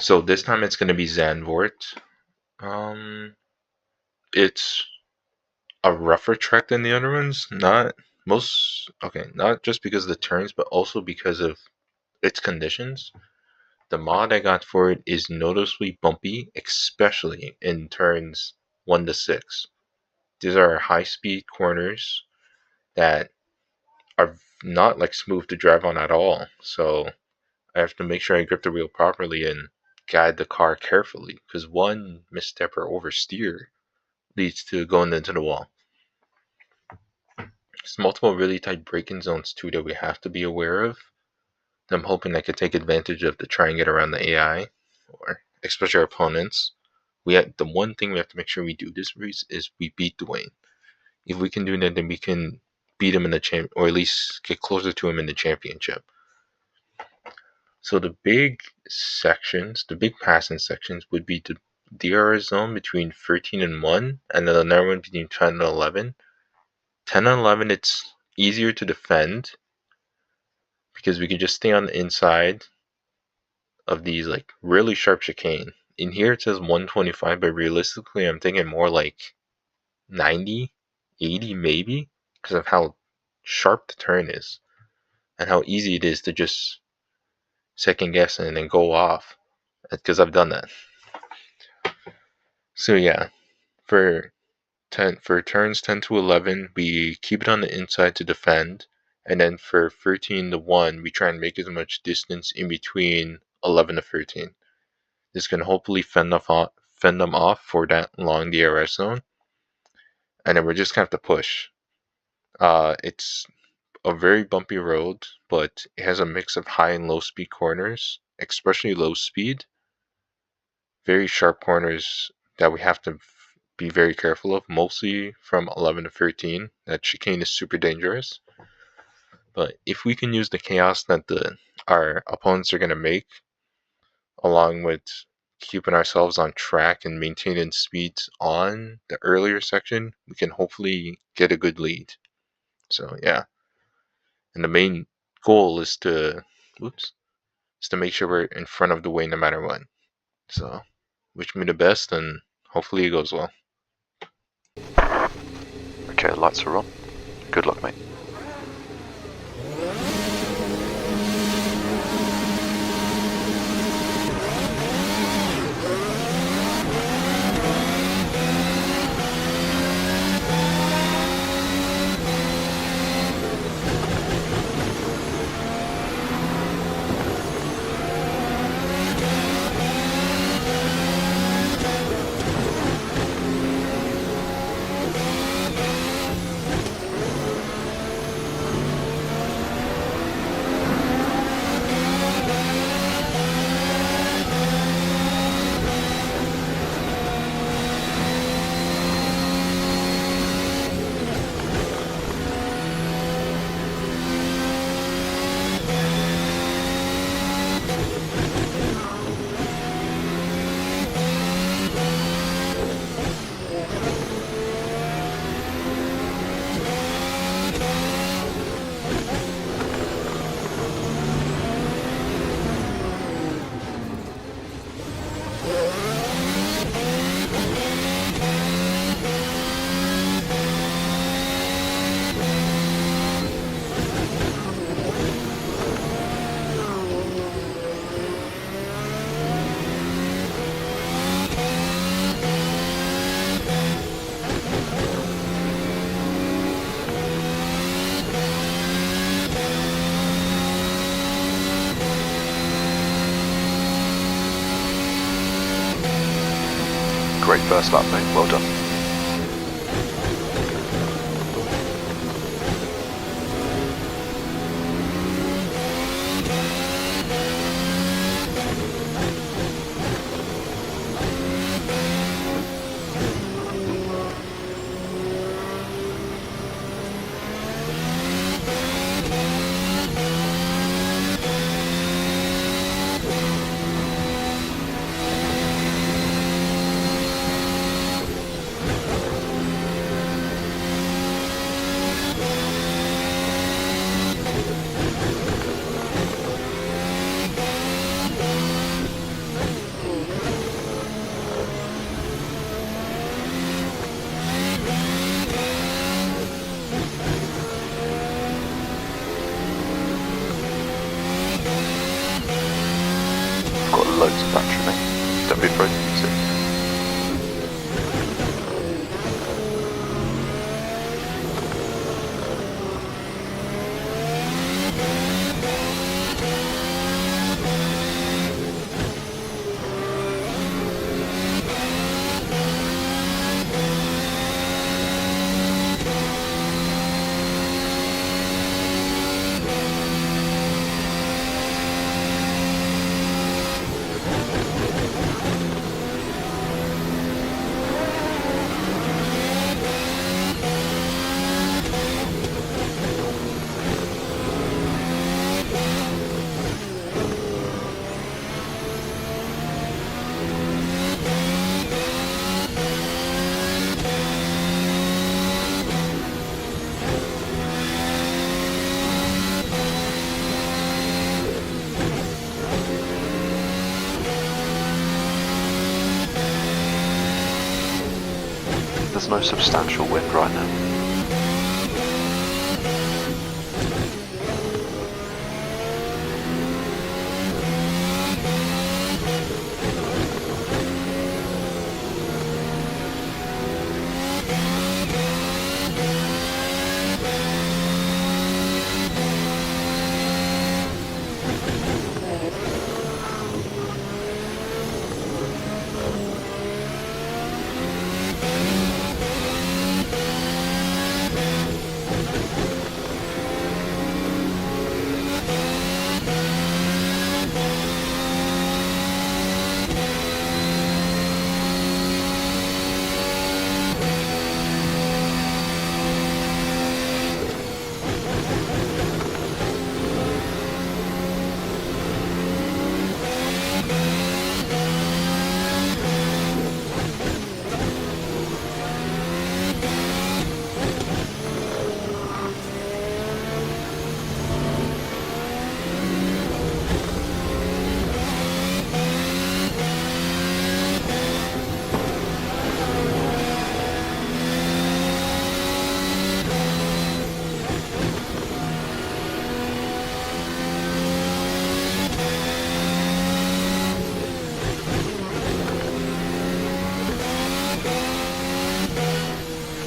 So this time it's gonna be Zandvoort. Um, it's a rougher track than the other ones. Not just because of the turns, but also because of its conditions. The mod I got for it is noticeably bumpy, especially in turns 1 to 6. These are high speed corners that are not like smooth to drive on at all. So I have to make sure I grip the wheel properly and guide the car carefully because one misstep or oversteer leads to going into the wall. There's multiple really tight braking zones too that we have to be aware of. I'm hoping I could take advantage of to try and get around the AI, or especially our opponents. The one thing we have to make sure we do this race is we beat Dwayne. If we can do that, then we can beat him in the champ, or at least get closer to him in the championship. So the big sections, the big passing sections, would be the DRS zone between 13 and 1, and then another one between 10 and 11. 10 and 11, it's easier to defend because we can just stay on the inside of these like really sharp chicane. In here it says 125, but realistically I'm thinking more like 90, 80 maybe, because of how sharp the turn is and how easy it is to just second guess and then go off, because I've done that. So yeah, for turns 10 to 11, we keep it on the inside to defend, and then for 13 to 1, we try and make as much distance in between 11 to 13. This can hopefully fend them off for that long DRS zone, and then we're just gonna have to push. It's a very bumpy road, but it has a mix of high and low speed corners, especially low speed. Very sharp corners that we have to be very careful of, mostly from 11 to 13. That chicane is super dangerous. But if we can use the chaos that our opponents are going to make, along with keeping ourselves on track and maintaining speeds on the earlier section, we can hopefully get a good lead. So yeah, and the main goal is to make sure we're in front of the way no matter what. So wish me the best, and hopefully it goes well. Okay, lights are on. Good luck, mate. Great first lap, mate. Well done. loads of battery, mate. Don't be afraid to use it. There's no substantial wind right now.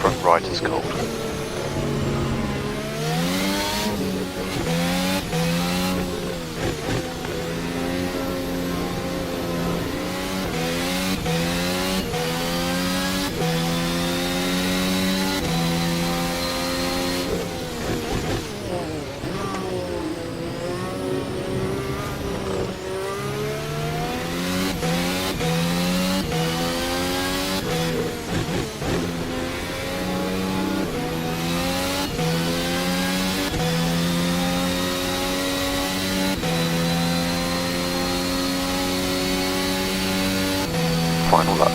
Front right is cold. Final lap.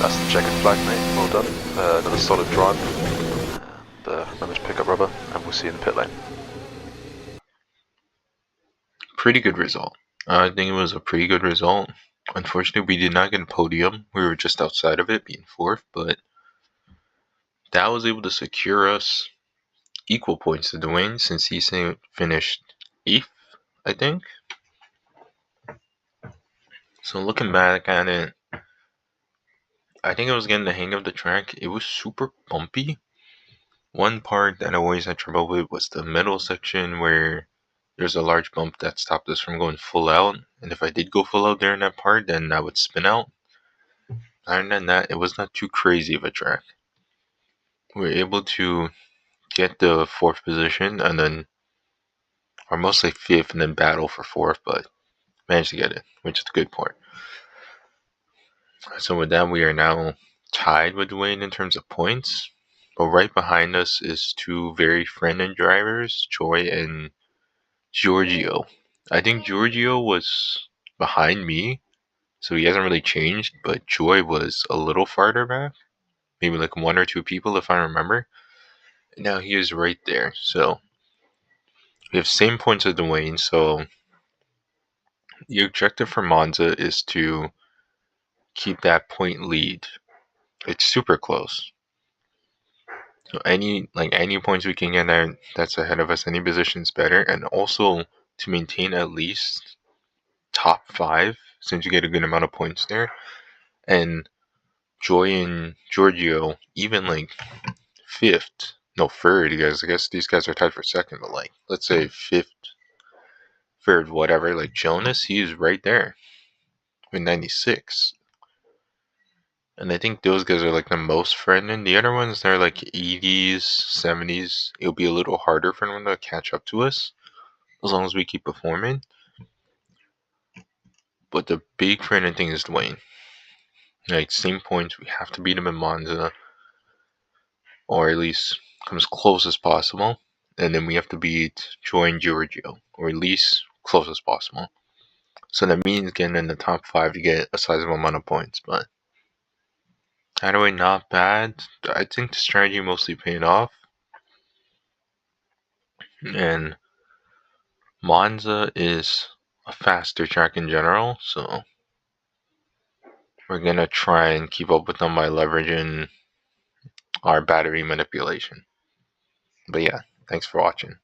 That's the checkered flag, mate. Well done. Another solid drive. Remember to pick up rubber, and we'll see you in the pit lane. Pretty good result. I think it was a pretty good result. Unfortunately, we did not get a podium. We were just outside of it, being fourth, but that was able to secure us equal points to Dwayne since he finished 8th, I think. So looking back at it, I think I was getting the hang of the track. It was super bumpy. One part that I always had trouble with was the middle section where there's a large bump that stopped us from going full out. And if I did go full out there in that part, then I would spin out. Other than that, it was not too crazy of a track. We were able to get the 4th position and then, or mostly 5th, and then battle for 4th, but managed to get it, which is the good part. So with that, we are now tied with Dwayne in terms of points. But right behind us is two very friendly drivers, Joy and Giorgio. I think Giorgio was behind me, so he hasn't really changed, but Joy was a little farther back. Maybe like 1 or 2 people if I remember. Now he is right there. So we have same points as Dwayne, so the objective for Monza is to keep that point lead. It's super close. So any points we can get there that's ahead of us, any position's better. And also to maintain at least top 5, since you get a good amount of points there. And Joy and Giorgio, even like 5th, no 3rd, guys. I guess these guys are tied for 2nd, but like let's say 5th, 3rd, whatever. Like Jonas, he's right there with 96. And I think those guys are like the most friendly. The other ones, they're like 80s, 70s. It'll be a little harder for them to catch up to us as long as we keep performing. But the big friendly thing is Dwayne. Like, same points, we have to beat him in Monza, or at least come as close as possible. And then we have to beat Joy and Giorgio, or at least close as possible. So that means getting in the top 5 to get a sizable amount of points. But either way, not bad. I think the strategy mostly paid off. And Monza is a faster track in general, so we're gonna try and keep up with them by leveraging our battery manipulation. But yeah, thanks for watching.